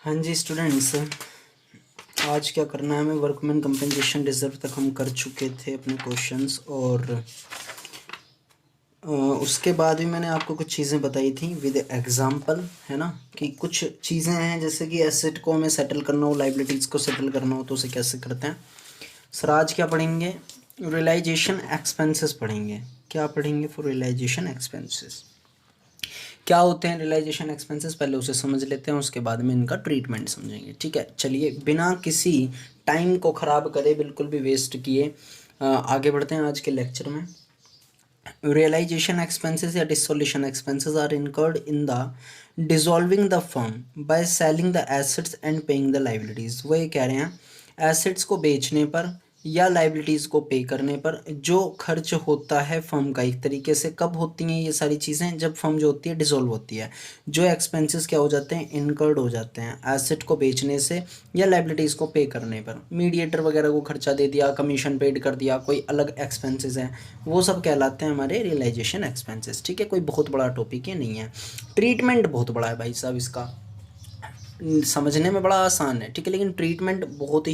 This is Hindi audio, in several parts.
हाँ जी स्टूडेंट्स, आज क्या करना है हमें। वर्कमैन कंपनसेशन रिजर्व तक हम कर चुके थे अपने क्वेश्चंस, और उसके बाद भी मैंने आपको कुछ चीज़ें बताई थी विद एग्जांपल, है ना। कि कुछ चीज़ें हैं जैसे कि एसेट को हमें सेटल करना हो, लाइबिलिटीज़ को सेटल करना हो तो उसे कैसे करते हैं। सर आज क्या पढ़ेंगे? रियलाइजेशन एक्सपेंसेस पढ़ेंगे। क्या पढ़ेंगे? For realisation expenses. क्या होते हैं रियलाइजेशन एक्सपेंसेस, पहले उसे समझ लेते हैं, उसके बाद में इनका ट्रीटमेंट समझेंगे। ठीक है, चलिए बिना किसी टाइम को ख़राब करे, बिल्कुल भी वेस्ट किए, आगे बढ़ते हैं आज के लेक्चर में। रियलाइजेशन एक्सपेंसेस या dissolution expenses are incurred in the dissolving the firm by selling the assets and paying the liabilities. वो ये कह रहे हैं एसेट्स को बेचने पर या लाइबिलिटीज़ को पे करने पर जो खर्च होता है फर्म का, एक तरीके से कब होती हैं ये सारी चीज़ें? जब फर्म जो होती है डिसॉल्व होती है। जो एक्सपेंसेस क्या हो जाते हैं? इनकर्ड हो जाते हैं एसेट को बेचने से या लाइबिलिटीज़ को पे करने पर। मीडिएटर वगैरह को खर्चा दे दिया, कमीशन पेड कर दिया, कोई अलग एक्सपेंसेस हैं, वो सब कहलाते हैं हमारे रियलाइजेशन एक्सपेंसेस। ठीक है, कोई बहुत बड़ा टॉपिक ये नहीं है। ट्रीटमेंट बहुत बड़ा है भाई साहब, इसका समझने में बड़ा आसान है, ठीक है, लेकिन ट्रीटमेंट बहुत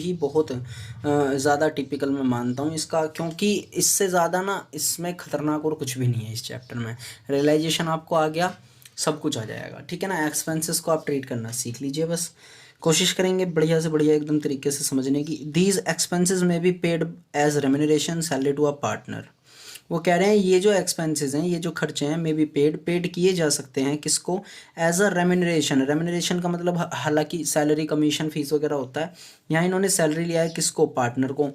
ज़्यादा टिपिकल मैं मानता हूँ इसका, क्योंकि इससे ज़्यादा ना इसमें ख़तरनाक और कुछ भी नहीं है इस चैप्टर में। रियलाइजेशन आपको आ गया, सब कुछ आ जाएगा, ठीक है ना। एक्सपेंसेस को आप ट्रीट करना सीख लीजिए बस। कोशिश करेंगे बढ़िया से बढ़िया एकदम तरीके से समझने की। These expenses may be paid as remuneration salary to a partner. वो कह रहे हैं ये जो एक्सपेंसेस हैं, ये जो खर्चे हैं, मे बी पेड किए जा सकते हैं किसको? As a remuneration. रेम्यूनरेशन का मतलब हालांकि सैलरी, कमीशन, फीस वगैरह होता है। यहाँ इन्होंने सैलरी लिया है किसको? पार्टनर को।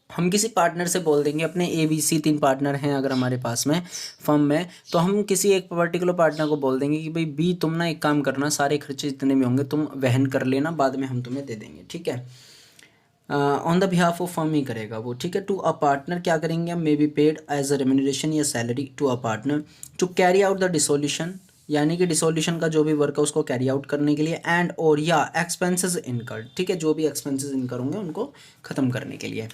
हम किसी पार्टनर से बोल देंगे, अपने ABC 3 पार्टनर हैं अगर हमारे पास में फर्म में, तो हम किसी एक पर्टिकुलर पार्टनर को बोल देंगे कि भाई B तुम ना एक काम करना, सारे खर्चे जितने भी होंगे तुम वहन कर लेना, बाद में हम तुम्हें दे देंगे, ठीक है। On the behalf of firm ही करेगा वो, ठीक है। टू अ पार्टनर क्या करेंगे हम? May be paid as a remuneration या salary to a partner to carry out the dissolution, यानी कि डिसोल्यूशन का जो भी वर्क है उसको कैरी आउट करने के लिए, एंड और या एक्सपेंसेस इनकर्ड, ठीक है, जो भी एक्सपेंसेस इनकर होंगे उनको ख़त्म करने के लिए।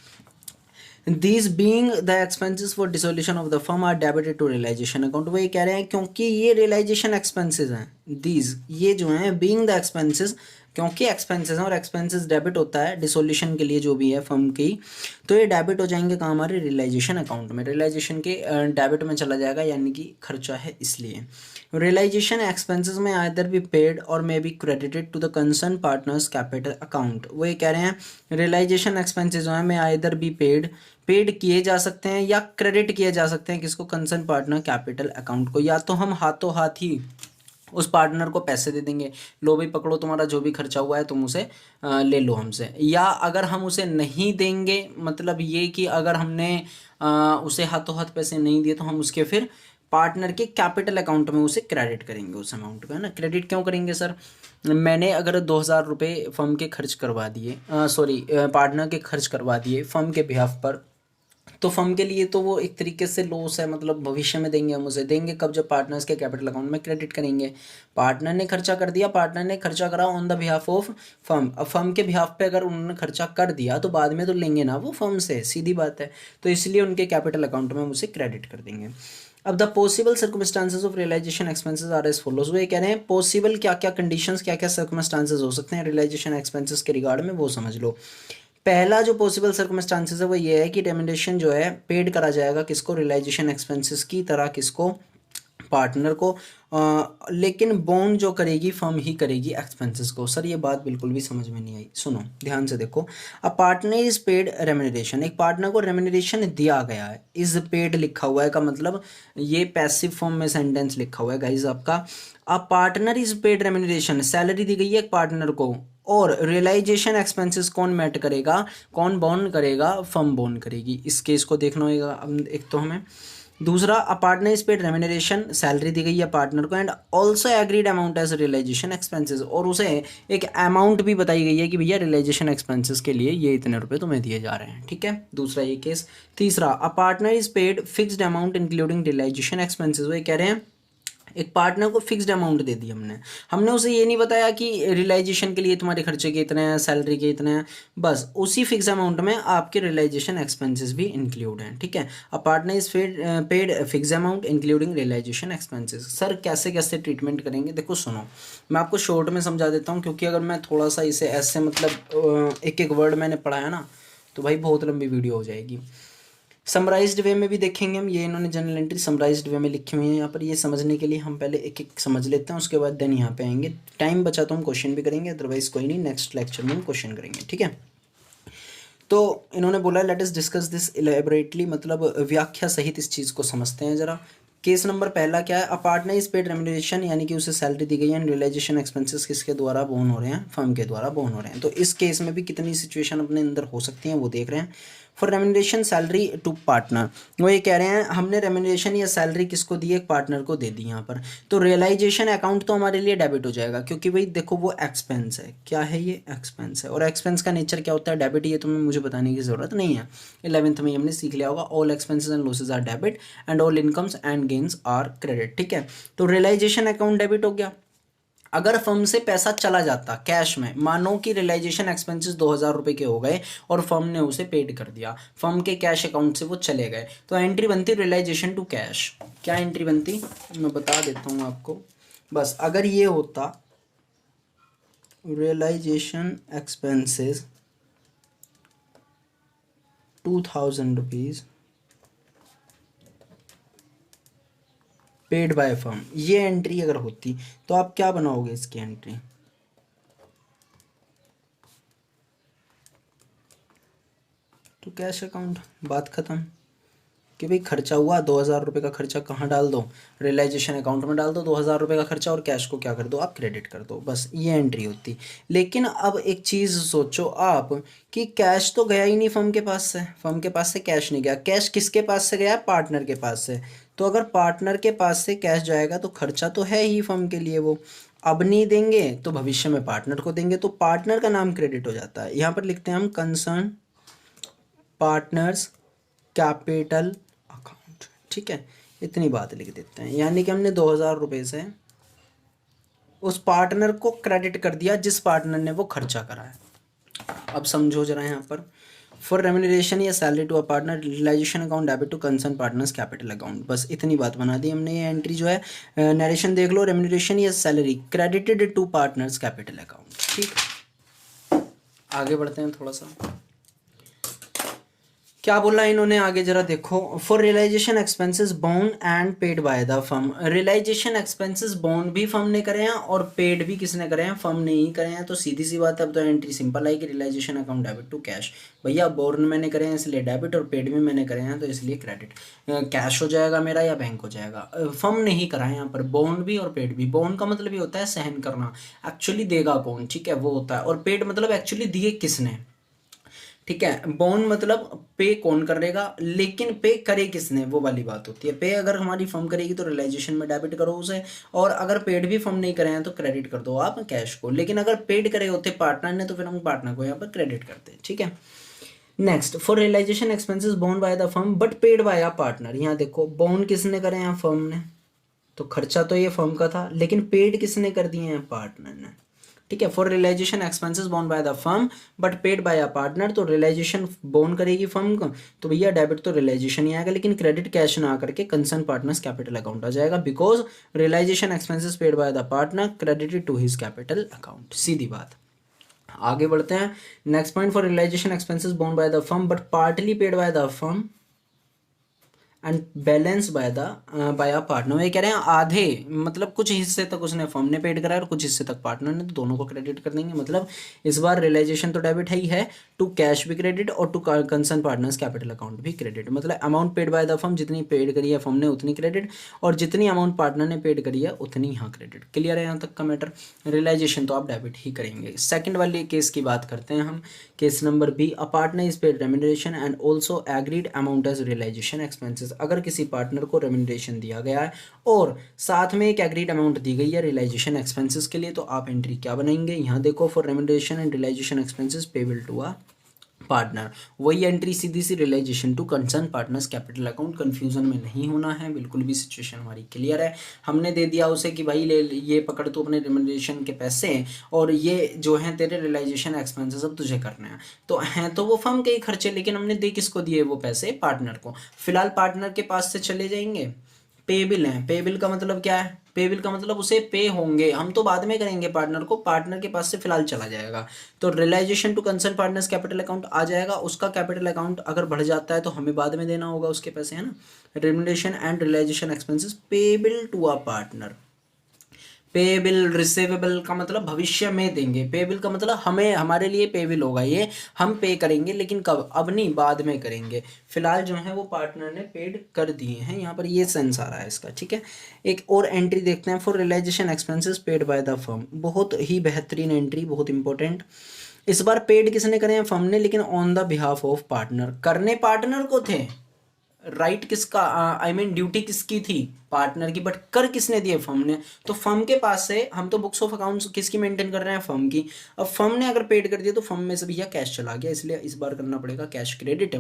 These being the expenses for dissolution of the firm are debited to realization account। वो ये कह रहे हैं क्योंकि ये realization expenses हैं, these ये जो हैं being the expenses, क्योंकि एक्सपेंसेस हैं और एक्सपेंसेस डेबिट होता है डिसोल्यूशन के लिए जो भी है फर्म की, तो ये डेबिट हो जाएंगे कहाँ? हमारे रियलाइजेशन अकाउंट में, रियलाइजेशन के डेबिट में चला जाएगा, यानी कि खर्चा है इसलिए। Realisation expenses may either be paid और may be credited to the concern partners capital account. वो ये कह रहे हैं रियलाइजेशन एक्सपेंसेस जो है में आइदर बी पेड किए जा सकते हैं या क्रेडिट किए जा सकते हैं किसको? कंसर्न पार्टनर कैपिटल अकाउंट को। या तो हम हाथों हाथ ही उस पार्टनर को पैसे दे देंगे, लो भाई पकड़ो तुम्हारा जो भी खर्चा हुआ है तुम उसे ले लो हमसे। या अगर हम उसे नहीं देंगे, मतलब ये कि अगर हमने उसे हाथों हाथ पैसे नहीं दिए तो हम उसके फिर पार्टनर के कैपिटल अकाउंट में उसे क्रेडिट करेंगे उस अमाउंट को, है ना। क्रेडिट क्यों करेंगे सर? मैंने अगर 2,000 रुपये फर्म के खर्च करवा दिए, सॉरी पार्टनर के खर्च करवा दिए फर्म के बिहाफ पर, तो फर्म के लिए तो वो एक तरीके से लॉस है, मतलब भविष्य में देंगे हम उसे। देंगे कब? जब पार्टनर्स के कैपिटल अकाउंट में क्रेडिट करेंगे। पार्टनर ने खर्चा कर दिया, पार्टनर ने खर्चा करा on the behalf of firm. अब फर्म के बिहाफ पे अगर उन्होंने खर्चा कर दिया तो बाद में तो लेंगे ना वो फर्म से, सीधी बात है। तो इसलिए उनके कैपिटल अकाउंट में हम उसे क्रेडिट कर देंगे। अब the possible circumstances of realisation expenses are as follows. वो ये कह रहे हैं पॉसिबल क्या क्या कंडीशंस, क्या क्या सर्कमस्टांसेस हो सकते हैं रियलाइजेशन एक्सपेंसेस के रिगार्ड में, वो समझ लो। पहला जो पॉसिबल सर्कमस्टांसेस है वो ये है कि रेम्यूनरेशन जो है पेड करा जाएगा किसको? रियलाइजेशन एक्सपेंसेस की तरह किसको? पार्टनर को। लेकिन बॉन्ड जो करेगी फर्म ही करेगी एक्सपेंसेस को। सर ये बात बिल्कुल भी समझ में नहीं आई, सुनो ध्यान से देखो। अ पार्टनर इज पेड रेम्यूनरेशन, एक पार्टनर को रेम्यूनरेशन दिया गया है, इज पेड लिखा हुआ है का मतलब ये पैसिव फॉर्म में सेंटेंस लिखा हुआ है गाइज आपका। A partner is paid remuneration, salary दी गई है एक पार्टनर को, और रियलाइजेशन एक्सपेंसेस कौन मेट करेगा? कौन बॉन्ड करेगा? फर्म बॉन्ड करेगी। इस केस को देखना होगा अब एक तो हमें। दूसरा, a partner is paid remuneration, salary दी गई है पार्टनर को, and also agreed amount as realisation expenses, और उसे एक अमाउंट भी बताई गई है कि भैया रियलाइजेशन एक्सपेंसेस के लिए ये इतने रुपए तुम्हें दिए जा रहे हैं, ठीक है। दूसरा ये केस। तीसरा, a partner is paid fixed amount including realisation expenses. वो ये कह रहे हैं एक पार्टनर को फिक्स्ड अमाउंट दे दी हमने हमने उसे ये नहीं बताया कि रियलाइजेशन के लिए तुम्हारे खर्चे के इतने हैं, सैलरी के इतने हैं, बस उसी फिक्स अमाउंट में आपके रियलाइजेशन एक्सपेंसेस भी इंक्लूड हैं। ठीक है, a partner is paid fix amount including realisation expenses. Sir कैसे कैसे ट्रीटमेंट करेंगे, देखो सुनो, मैं आपको शॉर्ट में समझा देता हूँ, क्योंकि अगर मैं थोड़ा सा इसे ऐसे मतलब एक एक वर्ड मैंने पढ़ाया ना तो भाई बहुत लंबी वीडियो हो जाएगी। समराइज्ड वे में भी देखेंगे हम, ये इन्होंने जनरल एंट्री समराइज्ड वे में लिखी हुई है यहाँ पर। ये समझने के लिए हम पहले एक एक समझ लेते हैं, उसके बाद देन यहाँ पे आएंगे। टाइम बचा तो हम क्वेश्चन भी करेंगे, अदरवाइज कोई नहीं, नेक्स्ट लेक्चर में हम क्वेश्चन करेंगे। ठीक है, तो इन्होंने बोला let us discuss this elaborately, मतलब व्याख्या सहित इस चीज़ को समझते हैं जरा। केस नंबर पहला क्या है, a partner is paid remuneration, यानी कि उसे सैलरी दी गई है, रियलाइजेशन एक्सपेंसेस किसके द्वारा बोन हो रहे हैं, फर्म के द्वारा बोन हो रहे हैं। तो इस केस में भी कितनी सिचुएशन अपने अंदर हो सकती हैं वो देख रहे हैं। For remuneration salary to partner, वो ये कह रहे हैं हमने रेम्यूनरेशन या सैलरी किसको दी है, एक पार्टनर को दे दी यहाँ पर। तो रियलाइजेशन अकाउंट तो हमारे लिए डेबिट हो जाएगा, क्योंकि भाई देखो वो एक्सपेंस है। क्या है ये, एक्सपेंस है, और एक्सपेंस का नेचर क्या होता है, डेबिट। ये तुम्हें मुझे बताने की जरूरत नहीं है, 11th में हमने सीख लिया होगा। All expenses and losses are debit and all incomes and gains are credit. ठीक है, तो रियलाइजेशन अकाउंट डेबिट हो गया। अगर फर्म से पैसा चला जाता कैश में, मानो कि रियलाइजेशन एक्सपेंसेस 2000 रुपये के हो गए और फर्म ने उसे पेड कर दिया, फर्म के कैश अकाउंट से वो चले गए, तो एंट्री बनती रियलाइजेशन टू कैश। क्या एंट्री बनती, मैं बता देता हूँ आपको। बस अगर ये होता realisation expenses 2000 rupees paid by firm, ये एंट्री अगर होती तो आप क्या बनाओगे इसकी एंट्री, तो कैश अकाउंट, बात खत्म। कि भाई खर्चा हुआ 2000 रुपये का, खर्चा कहाँ डाल दो, रियलाइजेशन अकाउंट में डाल दो 2000 रुपये का खर्चा, और कैश को क्या कर दो आप, क्रेडिट कर दो, बस ये एंट्री होती। लेकिन अब एक चीज़ सोचो आप कि कैश तो गया ही नहीं फर्म के पास से, फर्म के पास से कैश नहीं गया, कैश किसके पास से गया, पार्टनर के पास से। तो अगर पार्टनर के पास से कैश जाएगा तो खर्चा तो है ही फर्म के लिए, वो अब नहीं देंगे तो भविष्य में पार्टनर को देंगे, तो पार्टनर का नाम क्रेडिट हो जाता है। यहाँ पर लिखते हैं हम कंसर्न पार्टनर्स कैपिटल अकाउंट। ठीक है, इतनी बात लिख देते हैं, यानी कि हमने 2000 रुपये से उस पार्टनर को क्रेडिट कर दिया जिस पार्टनर ने वो खर्चा करा है। अब समझो जरा यहाँ पर, फॉर रेम्यूनरेशन या salary to a partner realisation account debit to concern partners capital account, बस इतनी बात बना दी हमने। ये एंट्री जो है नरेशन देख लो, रेम्यूनरेशन या salary credited to partner's capital account. ठीक, आगे बढ़ते हैं थोड़ा सा, क्या बोला इन्होंने आगे जरा देखो। For realisation expenses borne and paid by the firm, realisation expenses borne भी फर्म ने करे हैं और पेड भी किसने करे हैं, फर्म ने ही करे हैं। तो सीधी सी बात है, अब तो एंट्री सिंपल आई कि realisation account debit to cash. भैया बोन मैंने करे हैं इसलिए डेबिट, और पेड भी मैंने करे हैं तो इसलिए क्रेडिट। कैश हो जाएगा मेरा या बैंक हो जाएगा, फर्म ने ही करा है यहाँ पर, बोन भी और पेड भी। बोन का मतलब ये होता है सहन करना, एक्चुअली देगा कौन, ठीक है वो होता है, और पेड मतलब एक्चुअली दिए किसने। ठीक है, बोन मतलब पे कौन करेगा, लेकिन पे करे किसने वो वाली बात होती है। पे अगर हमारी फर्म करेगी तो रियलाइजेशन में डेबिट करो उसे, और अगर पेड भी फर्म नहीं करे हैं तो क्रेडिट कर दो आप कैश को। लेकिन अगर पेड करे होते पार्टनर ने तो फिर हम पार्टनर को यहाँ पर क्रेडिट करते हैं। ठीक है, next, for realisation expenses borne by the firm but paid by a partner. यहाँ देखो बोन किसने करे हैं, फर्म ने, तो खर्चा तो ये फर्म का था, लेकिन पेड किसने कर दिए हैं, पार्टनर ने। ठीक है, for realisation expenses borne by the firm but paid by a partner, तो रियलाइजेशन बोन करेगी फर्म को, तो भैया डेबिट तो रियलाइजेशन ही आएगा, लेकिन क्रेडिट कैश ना करके कंसर्न पार्टनर्स कैपिटल अकाउंट आ जाएगा, because realisation expenses paid by the partner credited to his capital account. सीधी बात, आगे बढ़ते हैं। Next point, for realisation expenses borne by the firm but partly paid by the firm and balance by a partner. ये कह रहे हैं आधे, मतलब कुछ हिस्से तक उसने फर्म ने पेड करा है और कुछ हिस्से तक पार्टनर ने, तो दोनों को क्रेडिट कर देंगे। मतलब इस बार रियलाइजेशन तो डेबिट है ही है, टू कैश भी क्रेडिट और to concern partners capital account भी क्रेडिट। मतलब amount paid by the firm, जितनी पेड करी है फर्म ने उतनी क्रेडिट, और जितनी अमाउंट पार्टनर ने पेड करी है उतनी यहाँ क्रेडिट। क्लियर है यहाँ तक का मैटर। रियलाइजेशन तो आप डेबिट ही करेंगे। सेकंड वाले केस की बात करते हैं हम, case number B, a partner is paid remuneration and also agreed amount as realisation expenses. अगर किसी पार्टनर को रेम्यूनरेशन दिया गया है और साथ में एक एग्रीड अमाउंट दी गई है रियलाइजेशन एक्सपेंसेस के लिए, तो आप एंट्री क्या बनाएंगे, यहाँ देखो, for remuneration and realisation expenses payable to a partner, वही एंट्री सीधी सी realisation to concern partners capital account. Confusion में नहीं होना है, बिल्कुल भी सिचुएशन हमारी क्लियर है। हमने दे दिया उसे कि भाई ले ये पकड़ तू अपने रिमोनेशन के पैसे और ये जो है तेरे रियलाइजेशन एक्सपेंसेस अब तुझे करने हैं। तो हैं तो वो फर्म के ही खर्चे, लेकिन हमने दे किसको दिए वो पैसे? पार्टनर को। फिलहाल पार्टनर के पास से चले जाएंगे। पे बिल है, पे बिल का मतलब क्या है? पे बिल का मतलब उसे पे होंगे, हम तो बाद में करेंगे पार्टनर को, पार्टनर के पास से फिलहाल चला जाएगा। तो realisation to concern partners capital account आ जाएगा, उसका कैपिटल अकाउंट अगर बढ़ जाता है तो हमें बाद में देना होगा उसके पैसे, है ना। Remuneration and realisation expenses payable to a partner. Payable receivable का मतलब भविष्य में देंगे, पेबिल का मतलब हमें हमारे लिए पेबिल होगा, ये हम पे करेंगे, लेकिन कब? अब नहीं, बाद में करेंगे। फिलहाल जो है वो पार्टनर ने पेड कर दिए हैं, यहाँ पर ये सेंस आ रहा है इसका, ठीक है। एक और एंट्री देखते हैं, for realisation expenses paid by the firm. बहुत ही बेहतरीन एंट्री, बहुत इंपॉर्टेंट। इस बार पेड किसने करे हैं? फर्म ने, लेकिन on the behalf of partner. करने पार्टनर को थे, राइट किसका, आई मीन ड्यूटी किसकी थी? पार्टनर की, बट कर किसने दिए? फर्म ने। तो फर्म के पास से हम तो बुक्स ऑफ अकाउंट्स किसकी मेंटेन कर रहे हैं? फर्म की। अब फर्म ने अगर पेड कर दिया तो फर्म में से भैया कैश चला गया, इसलिए इस बार करना पड़ेगा कैश क्रेडिट,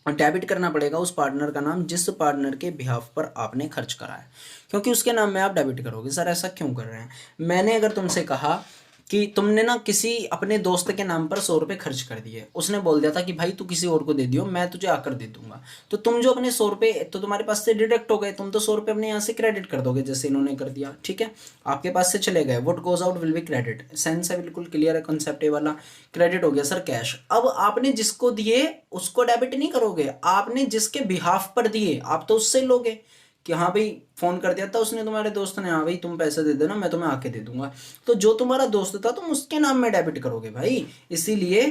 और डेबिट करना पड़ेगा उस पार्टनर का नाम जिस पार्टनर के बिहाफ पर आपने खर्च करा है, क्योंकि उसके नाम में आप डेबिट करोगे। सर ऐसा क्यों कर रहे हैं? मैंने अगर तुमसे कहा कि तुमने ना किसी अपने दोस्त के नाम पर 100 रुपये खर्च कर दिए, उसने बोल दिया था कि भाई तू किसी और को दे दियो, मैं तुझे आकर दे दूंगा, तो तुम जो अपने 100 रुपये तो तुम्हारे पास से डिडक्ट हो गए, तुम तो 100 रुपये अपने यहाँ से क्रेडिट कर दोगे जैसे इन्होंने कर दिया, ठीक है। आपके पास से चले गए, what goes out will be credit. Sense है, बिल्कुल क्लियर है कॉन्सेप्ट वाला। क्रेडिट हो गया सर कैश। अब आपने जिसको दिए उसको डेबिट नहीं करोगे, आपने जिसके बिहाफ पर दिए आप तो उससे लोगे कि हाँ भाई फोन कर दिया था उसने, तुम्हारे दोस्त ने, हाँ भाई तुम पैसे दे देना मैं तुम्हें आके दे दूंगा, तो जो तुम्हारा दोस्त था तुम उसके नाम में डेबिट करोगे भाई। इसीलिए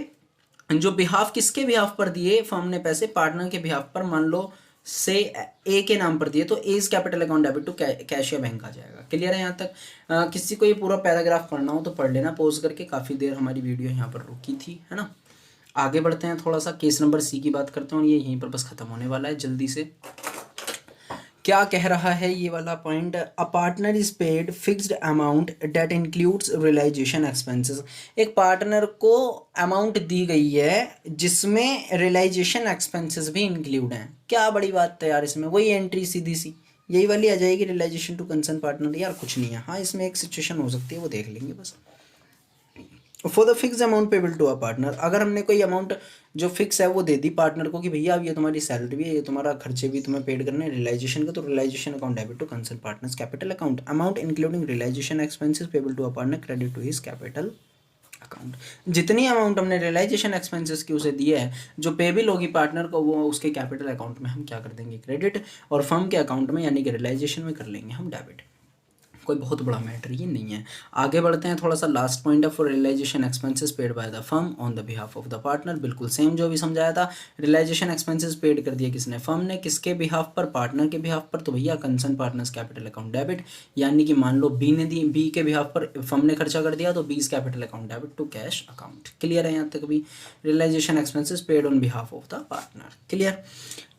जो बिहाफ किसके बिहाफ पर दिए फर्म ने पैसे? पार्टनर के बिहाफ पर। मान लो से ए के नाम पर दिए तो A's capital account debit to cash या बैंक आ जाएगा। क्लियर है यहाँ तक? किसी को ये पूरा पैराग्राफ पढ़ना हो तो पढ़ लेना पॉज करके, काफ़ी देर हमारी वीडियो यहाँ पर रुकी थी, है ना। आगे बढ़ते हैं, थोड़ा सा केस नंबर सी की बात करते हैं, और ये यहीं पर बस खत्म होने वाला है जल्दी से। क्या कह रहा है ये वाला point? A partner is paid fixed amount that includes realisation expenses. एक पार्टनर को अमाउंट दी गई है जिसमें रियलाइजेशन एक्सपेंसेस भी इंक्लूड हैं। क्या बड़ी बात है यार, इसमें वही एंट्री सीधी सी यही वाली आ जाएगी, रियलाइजेशन टू कंसर्न पार्टनर। यार कुछ नहीं है, हाँ इसमें एक सिचुएशन हो सकती है वो देख लेंगे बस। For the fix amount payable to a partner, अगर हमने कोई अमाउंट जो फिक्स है वो दे दी पार्टनर को कि भैया अब ये तुम्हारी सैलरी भी है, ये तुम्हारा खर्चे भी तुम्हें पेड करने हैं रियलाइजेशन का, तो realisation account debit to concern partners capital account. Amount including realisation expenses payable to a partner credit to his capital account. जितनी अमाउंट हमने रियलाइजेशन एक्सपेंसेस की उसे दिया है जो पेबिल होगी पार्टनर को, वो उसके कैपिटल अकाउंट में हम क्या कर देंगे? क्रेडिट, और फर्म के अकाउंट में यानी कि रियलाइजेशन में कर लेंगे हम डेबिट। कोई बहुत बड़ा मैटर ये नहीं है। आगे बढ़ते हैं, थोड़ा सा लास्ट पॉइंट है, for realisation expenses paid by the firm on the behalf of the partner. बिल्कुल सेम जो भी समझाया था, रियलाइजेशन एक्सपेंसेस पेड कर दिया किसने? फर्म ने। किसके बिहाफ पर? पार्टनर के बिहाफ पर, तो भैया concern partners capital account debit, यानी कि मान लो बी ने दी, बी के बिहाफ पर फर्म ने खर्चा कर दिया तो B's capital account debit to cash account. Clear है यहाँ तक भी? Realisation expenses paid on behalf of the partner. Clear?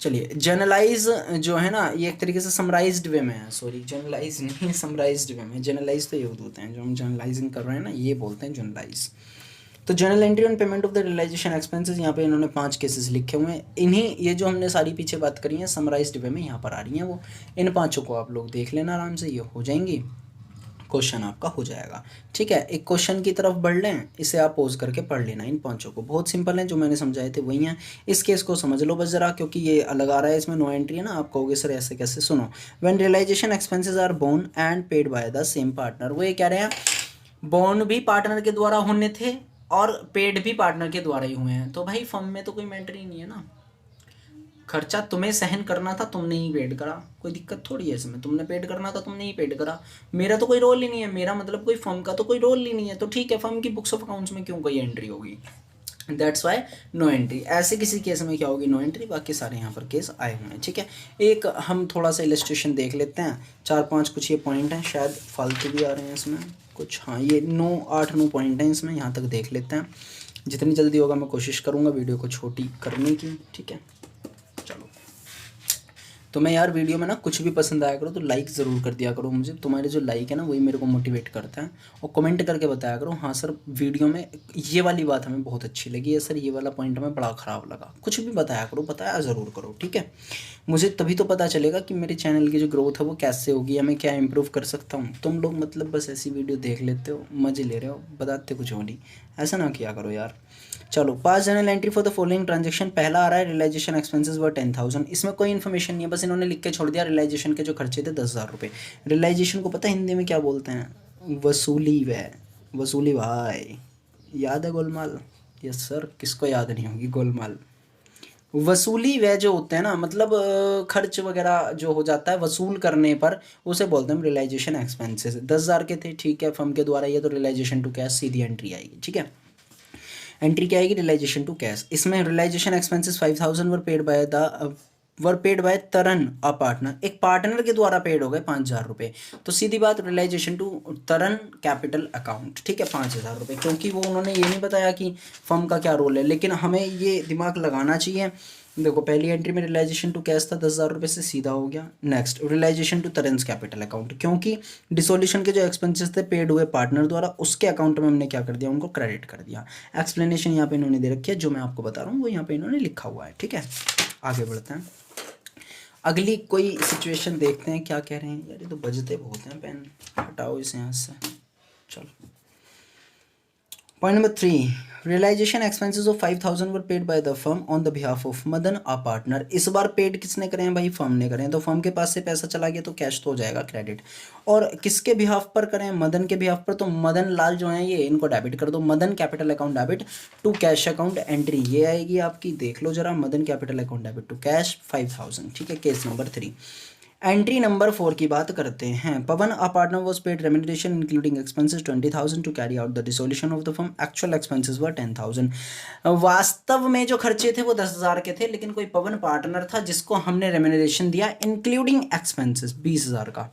चलिए, जनरलाइज जो है ना ये एक तरीके से समराइज्ड वे में है, सॉरी जनरलाइज नहीं समराइज्ड वे में। जनरलाइज तो ये होते हैं जो हम जनरलाइजिंग कर रहे हैं ना, ये बोलते हैं जनरलाइज। तो general entry on payment of the realisation expenses, यहाँ पे इन्होंने 5 केसेस लिखे हुए हैं। इन्हीं ये जो हमने सारी पीछे बात करी है समराइज्ड वे में यहाँ पर आ रही हैं वो, इन 5 को आप लोग देख लेना आराम से, ये हो जाएंगी, क्वेश्चन आपका हो जाएगा। ठीक है, एक क्वेश्चन की तरफ बढ़ लें, इसे आप पोज करके पढ़ लेना। इन 5 को बहुत सिंपल है, जो मैंने समझाए थे वही हैं। इस केस को समझ लो बस जरा, क्योंकि ये अलग आ रहा है, इसमें नो एंट्री है ना। आप कहोगे सर ऐसे कैसे? सुनो, when realisation expenses are borne and paid by the same partner. वो ये कह रहे हैं बोर्न भी पार्टनर के द्वारा होने थे और पेड भी पार्टनर के द्वारा ही हुए हैं, तो भाई फर्म में तो कोई मैटर ही नहीं है ना। खर्चा तुम्हें सहन करना था, तुमने ही पेड करा, कोई दिक्कत थोड़ी है इसमें। तुमने पेड करना था, तुमने ही पेड करा, मेरा तो कोई रोल ही नहीं है। मेरा मतलब कोई फर्म का तो कोई रोल ही नहीं है, तो ठीक है फर्म की बुक्स ऑफ अकाउंट्स में क्यों कोई एंट्री होगी? That's why no entry. ऐसे किसी केस में क्या होगी? No entry. बाकी सारे यहाँ पर केस आए हुए हैं। ठीक है, एक हम थोड़ा सा इलस्ट्रेशन देख लेते हैं, 4-5 कुछ ये पॉइंट हैं, शायद फालतू भी आ रहे हैं इसमें कुछ, हाँ ये 8-9 पॉइंट हैं इसमें, यहाँ तक देख लेते हैं। जितनी जल्दी होगा मैं कोशिश करूँगा वीडियो को छोटी करने की। ठीक है, चलो तो मैं यार वीडियो में ना कुछ भी पसंद आया करो तो लाइक ज़रूर कर दिया करो मुझे, तुम्हारे जो लाइक है ना वही मेरे को मोटिवेट करता है। और कमेंट करके बताया करो, हाँ सर वीडियो में ये वाली बात हमें बहुत अच्छी लगी है सर, ये वाला पॉइंट हमें बड़ा ख़राब लगा, कुछ भी बताया करो, बताया ज़रूर करो, ठीक है। मुझे तभी तो पता चलेगा कि मेरे चैनल की जो ग्रोथ है वो कैसे होगी, मैं क्या इंप्रूव कर सकता हूँ। तुम लोग मतलब बस ऐसी वीडियो देख लेते हो, मज़े ले रहे हो, बताते कुछ हो नहीं, ऐसा ना किया करो यार। चलो, पास journal entry for the following transaction. पहला आ रहा है रियलाइजेशन एक्सपेंसेस वर 10,000। इसमें कोई इन्फॉर्मेशन नहीं है, बस इन्होंने लिख के छोड़ दिया रियलाइजेशन के जो खर्चे थे 10,000 रुपये। रियलाइजेशन को पता है हिंदी में क्या बोलते हैं? वसूली। वसूली भाई, याद है गोलमाल? यस सर, किसको याद नहीं होगी गोलमाल। वसूली वह जो होते हैं ना, मतलब खर्च वगैरह जो हो जाता है वसूल करने पर, उसे बोलते हैं रियलाइजेशन एक्सपेंसेस। 10,000 के थे, ठीक है, फर्म के द्वारा, ये तो रियलाइजेशन टू कैश सीधी एंट्री आएगी, ठीक है। एंट्री क्या आएगी? Realisation to cash. इसमें realisation expenses 5,000 were paid by Taran a partner. एक पार्टनर के द्वारा पेड हो गए 5,000 रुपये। तो सीधी बात, realisation to Taran capital account, ठीक है, 5,000 रुपये। क्योंकि वो उन्होंने ये नहीं बताया कि फर्म का क्या रोल है, लेकिन हमें ये दिमाग लगाना चाहिए। देखो, पहली एंट्री में रियलाइजेशन टू कैश था, 10,000 रुपये से सीधा हो गया। Next, realisation to Taran's capital account, क्योंकि डिसोल्यूशन के जो एक्सपेंसेस थे पेड हुए पार्टनर द्वारा, उसके अकाउंट में हमने क्या कर दिया, उनको क्रेडिट कर दिया। एक्सप्लेनेशन यहाँ पे इन्होंने दे रखी है, जो मैं आपको बता रहा हूँ वो यहाँ पे इन्होंने लिखा हुआ है, ठीक है। आगे बढ़ते हैं, अगली कोई सिचुएशन देखते हैं क्या कह रहे हैं। यार ये तो बजते बहुत हैं, पेन हटाओ इसे यहाँ से। चलो, point number 3, realisation expenses of 5,000 were paid by the firm on the behalf of Madan a partner. इस बार पेड किसने करे हैं भाई? फर्म ने करे हैं। तो फर्म के पास से पैसा चला गया तो कैश तो हो जाएगा क्रेडिट। और किसके बिहाफ पर करें? मदन के बिहाफ पर। तो मदन लाल जो है ये, इनको डेबिट कर दो। Madan capital account debit to cash account entry, ये आएगी आपकी, देख लो जरा। Madan capital account debit to cash 5,000, ठीक है, केस नंबर 3। एंट्री नंबर 4 की बात करते हैं। Pawan a partner was paid remuneration including expenses 20,000 to carry out the dissolution of the firm. Actual expenses were 10,000। वास्तव में जो खर्चे थे वो 10,000 के थे, लेकिन कोई पवन पार्टनर था जिसको हमने रेम्युनरेशन दिया इंक्लूडिंग एक्सपेंसेस 20,000 का।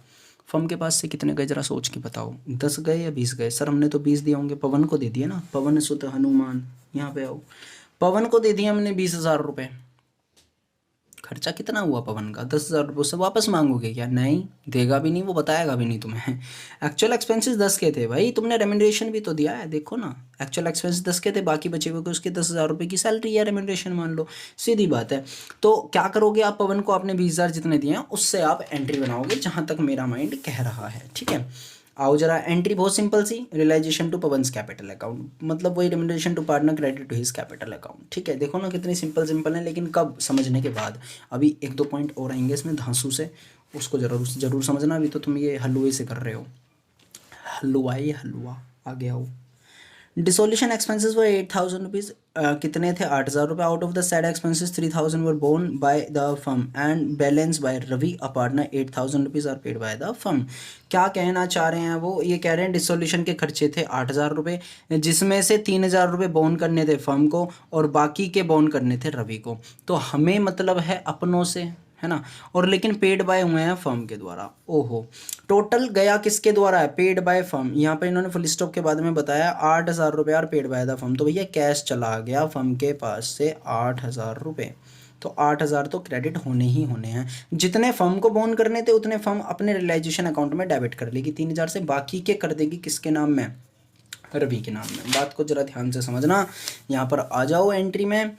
फर्म के पास से कितने गए जरा सोच के बताओ, 10 गए या 20 गए? सर हमने तो 20 दिए होंगे, पवन को दे दिए ना। पवन सुत हनुमान, यहाँ पे आओ। पवन को दे दिए हमने 20,000 रुपये। खर्चा कितना हुआ पवन का? 10,000 रुपये। उससे वापस मांगोगे क्या? नहीं देगा भी नहीं, वो बताएगा भी नहीं तुम्हें। एक्चुअल एक्सपेंसेस 10 के थे भाई, तुमने रेम्युनरेशन भी तो दिया है, देखो ना। एक्चुअल एक्सपेंसेस 10 के थे, बाकी बचे हुए को उसके 10,000 रुपये की सैलरी या रेम्युनरेशन मान लो, सीधी बात है। तो क्या करोगे आप? पवन को आपने 20,000 जितने दिए हैं उससे आप एंट्री बनाओगे, जहाँ तक मेरा माइंड कह रहा है, ठीक है। आओ जरा, एंट्री बहुत सिंपल सी, realisation to Pawan's capital account, मतलब वही remuneration to partner credit to his capital account, ठीक है। देखो ना कितनी सिंपल सिंपल है, लेकिन कब? समझने के बाद। अभी 1-2 पॉइंट और आएंगे इसमें धांसू से, उसको जरूर समझना। अभी तो तुम ये हलवे से कर रहे हो, हलवाई हलवा। आगे आओ, डिसोल्यूशन एक्सपेंसेस वर 8,000 रुपीज़। कितने थे? 8,000 रुपये। Out of the side expenses 3,000 were borne by the firm and balance by Ravi a partner 8,000 rupees are paid by the firm. क्या कहना चाह रहे हैं वो? ये कह रहे हैं डिसोल्यूशन के खर्चे थे 8,000 रुपये, जिसमें से 3,000 रुपये बोन करने थे फर्म को और बाकी के बोन करने थे रवि को। तो हमें मतलब है अपनों से, है ना, और लेकिन पेड बाय हुए हैं फर्म के द्वारा। ओहो, टोटल गया किसके द्वारा है? Paid by firm. यहाँ पे इन्होंने फुल स्टॉप के बाद में बताया 8,000 रुपये और पेड बाय द फर्म। तो भैया कैश चला गया फर्म के पास से 8,000 रुपये। तो 8,000 तो क्रेडिट होने ही होने हैं। जितने फर्म को बोन करने थे उतने फर्म अपने रियलाइजेशन अकाउंट में डेबिट कर लेगी 3,000 से, बाकी के कर देगी किसके नाम में? रवि के नाम में। बात को जरा ध्यान से समझना। यहाँ पर आ जाओ एंट्री में,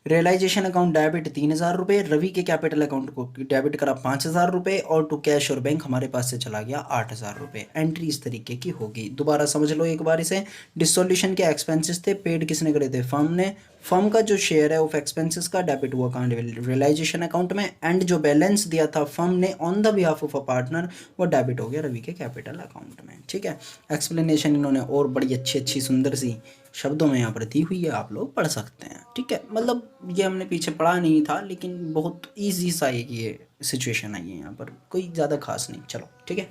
रियलाइजेशन अकाउंट डेबिट 3,000 रुपये, रवि के कैपिटल अकाउंट को डेबिट करा 5,000 रुपये और टू कैश और बैंक हमारे पास से चला गया 8,000 रुपये। एंट्री इस तरीके की होगी। दोबारा समझ लो एक बार इसे। डिसोल्यूशन के एक्सपेंसेस थे, पेड किसने करे थे? फर्म ने। फर्म का जो शेयर है ऑफ एक्सपेंसेस का डेबिट हुआ कहाँ? रियलाइजेशन अकाउंट में। एंड जो बैलेंस दिया था फर्म ने on the behalf of a partner, वो डेबिट हो गया रवि के कैपिटल अकाउंट में, ठीक है। एक्सप्लेनेशन इन्होंने और बड़ी अच्छी सुंदर सी शब्दों में यहाँ पर दी हुई है, आप लोग पढ़ सकते हैं, ठीक है। मतलब ये हमने पीछे पढ़ा नहीं था, लेकिन बहुत ईजी सा एक ये सिचुएशन आई है यहाँ पर, कोई ज़्यादा खास नहीं। चलो ठीक है,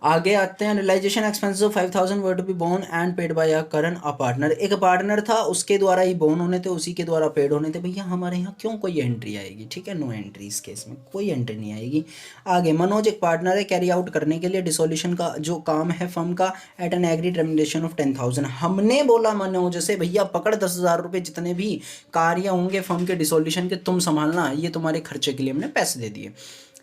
आगे आते हैं, realisation expenses of 5000 were to be borne and paid by a current a partner. एक पार्टनर था, उसके द्वारा ही बोर्न होने थे, उसी के द्वारा पेड होने थे। भैया हमारे यहाँ क्यों कोई एंट्री आएगी? ठीक है, नो एंट्री, इस केस में कोई एंट्री नहीं आएगी। आगे, मनोज एक पार्टनर है, कैरी आउट करने के लिए डिसोल्यूशन का जो काम है फर्म का at an agreed remuneration of 10,000। हमने बोला मनोज से भैया पकड़ 10,000 रुपये, जितने भी कार्य होंगे फर्म के डिसोल्यूशन के तुम संभालना, ये तुम्हारे खर्चे के लिए हमने पैसे दे दिए।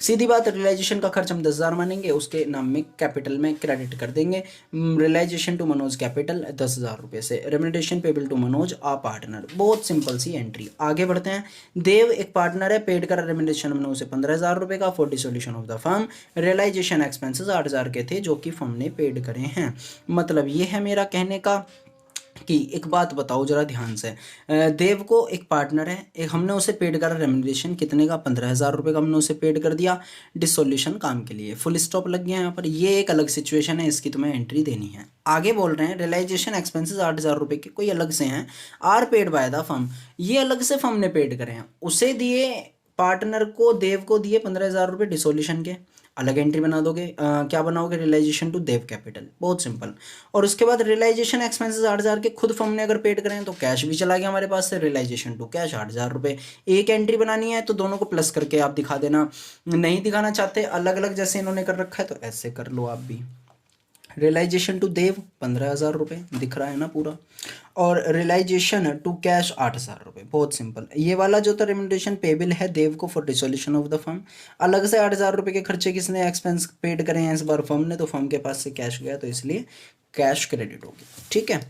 सीधी बात, रियलाइजेशन का खर्च हम 10,000 मानेंगे, उसके नाम में कैपिटल में क्रेडिट कर देंगे। रियलाइजेशन टू मनोज कैपिटल 10,000 रुपये से, remuneration payable to Manoj a partner. बहुत सिंपल सी एंट्री। आगे बढ़ते हैं, देव एक पार्टनर है, पेड कर रेम्युनरेशन हमने उसे 15,000 रुपये का for dissolution of the firm. Realisation expenses 8,000 के थे जो कि फर्म ने पेड करे हैं। मतलब ये है मेरा कहने का कि एक बात बताओ जरा ध्यान से, देव को एक पार्टनर है, एक हमने उसे पेड करा रेम्युनरेशन कितने का, 15,000 रुपये का हमने उसे पेड कर दिया डिसोल्यूशन काम के लिए। फुल स्टॉप लग गया यहाँ पर। ये एक अलग सिचुएशन है, इसकी तुम्हें एंट्री देनी है। आगे बोल रहे हैं, रियलाइजेशन एक्सपेंसेस 8,000 रुपये के कोई अलग से हैं, are paid by the firm, ये अलग से फर्म ने पेड करे हैं। उसे दिए पार्टनर को, देव को दिए 15,000 रुपये डिसोल्यूशन के, अलग एंट्री बना दोगे। क्या बनाओगे, रियलाइजेशन टू देव कैपिटल, बहुत सिंपल। और उसके बाद रियलाइजेशन एक्सपेंसेस 8,000 के खुद फर्म ने अगर पेड करें तो कैश भी चला गया हमारे पास से, रियलाइजेशन टू कैश 8,000 रुपये। एक एंट्री बनानी है तो दोनों को प्लस करके आप दिखा देना, नहीं दिखाना चाहते अलग अलग जैसे इन्होंने कर रखा है तो ऐसे कर लो आप भी। रियलाइजेशन टू देव 15,000 रुपये दिख रहा है ना पूरा, और रियलाइजेशन टू कैश 8,000 रुपये, बहुत सिंपल। ये वाला जो था रेम्युनरेशन पेबल है देव को for dissolution of the firm, अलग से 8,000 रुपये के खर्चे किसने एक्सपेंस पेड करे हैं इस बार फर्म ने, तो फर्म के पास से कैश गया तो इसलिए कैश क्रेडिट होगी। ठीक है,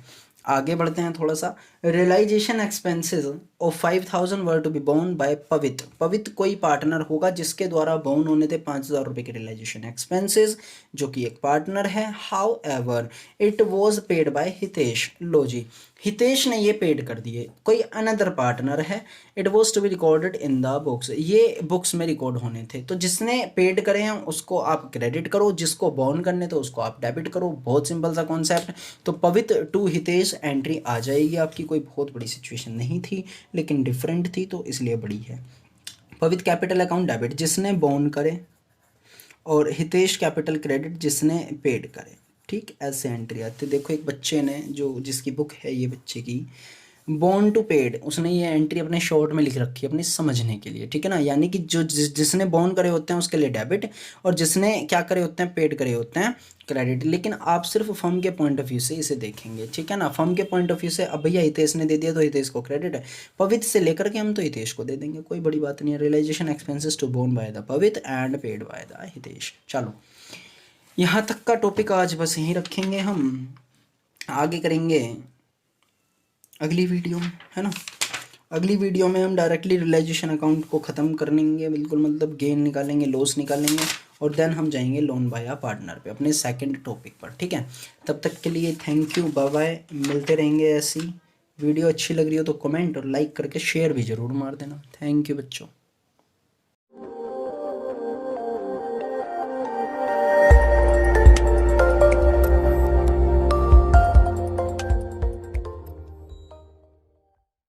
आगे बढ़ते हैं थोड़ा सा। Realisation expenses of 5,000 were to be borne by Pavitra. Pavitra कोई पार्टनर होगा जिसके द्वारा बोर्न होने थे 5,000 रुपये के रियलाइजेशन एक्सपेंसेस, जो कि एक पार्टनर है। However it was paid by Hitesh. लो जी, हितेश ने ये पेड कर दिए, कोई अनदर पार्टनर है। It was to be recorded in the books, ये बुक्स में रिकॉर्ड होने थे। तो जिसने पेड करे हैं उसको आप क्रेडिट करो, जिसको बोर्न करने तो उसको आप डेबिट करो। बहुत सिंपल सा कॉन्सेप्ट। तो पवित्र टू हितेश एंट्री आ जाएगी आपकी, कोई बहुत बड़ी सिचुएशन नहीं थी लेकिन डिफरेंट थी तो इसलिए बड़ी है। पवित्र कैपिटल अकाउंट डेबिट जिसने बोर्न करे, और हितेश कैपिटल क्रेडिट जिसने पेड करे। ठीक, ऐसे एंट्री आती है। देखो एक बच्चे ने, जो जिसकी बुक है ये बच्चे की, बॉर्न टू पेड, उसने ये एंट्री अपने शॉर्ट में लिख रखी है अपने समझने के लिए। ठीक है ना, यानी कि जो जिसने बॉर्न करे होते हैं उसके लिए डेबिट, और जिसने क्या करे होते हैं, पेड करे होते हैं, क्रेडिट। लेकिन आप सिर्फ फर्म के पॉइंट ऑफ व्यू से इसे देखेंगे। ठीक है ना, फर्म के पॉइंट ऑफ व्यू से अब भैया हितेश ने दे दिया तो हितेश को क्रेडिट है, पवित्र से लेकर के हम तो हितेश को दे देंगे, कोई बड़ी बात नहीं है। Realisation expenses to borne by the Pavitra and paid by the Hitesh. चलो यहाँ तक का टॉपिक आज बस यहीं रखेंगे, हम आगे करेंगे अगली वीडियो में, है ना। अगली वीडियो में हम डायरेक्टली रियलाइजेशन अकाउंट को ख़त्म कर लेंगे, बिल्कुल मतलब गेन निकालेंगे, लॉस निकालेंगे, और देन हम जाएंगे लोन बाय पार्टनर पे अपने सेकंड टॉपिक पर। ठीक है, तब तक के लिए थैंक यू, बाय बाय। मिलते रहेंगे ऐसी। वीडियो अच्छी लग रही हो तो कमेंट और लाइक करके शेयर भी ज़रूर मार देना। थैंक यू बच्चों।